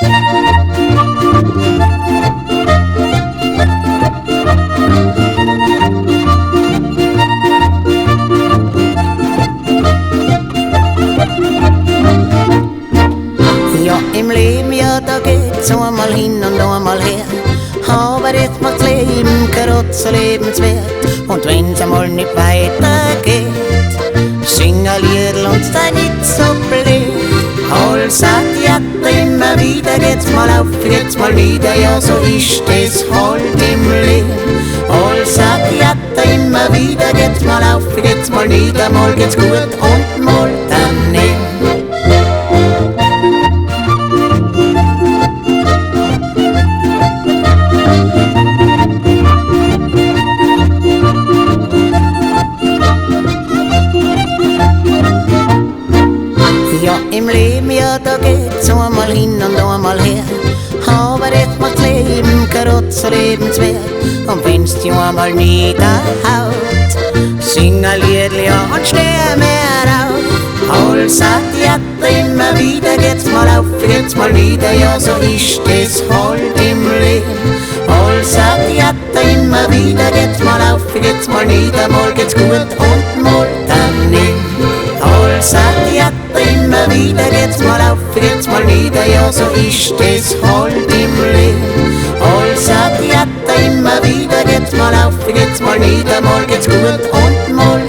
Ja, im Leben, ja, da geht's einmal hin und einmal her. Aber jetzt macht's Leben gerade so lebenswert. Und wenn's einmal nicht weitergeht, sing ein Liedl und sei nicht so blöd. Alles sagt ja immer wieder, geht's mal auf, geht's mal nieder, ja, so ist es halt im Leben. Alles sagt ja immer wieder, geht's mal auf, geht's mal nieder, mal geht's gut und mal daneben. Ja, im Leben, ja, da geht's einmal hin und einmal her. Aber jetzt macht's Leben gerade so lebenswert. Und wenn's dich einmal niederhaut, sing ein Liedl, ja, und steh mehr auf. Alles sagt ja immer wieder, geht's mal auf, geht's mal nieder, ja, so ist es halt im Leben. Alles sagt ja immer wieder, geht's mal auf, geht's mal nieder, mal geht's gut und mal daneben. Alles sagt ja immer wieder, geht's mal auf, geht's mal nieder, ja, so ist es halt im Leben. Alles sagt ja immer wieder, geht's mal auf, geht's mal nieder, mal geht's gut und mal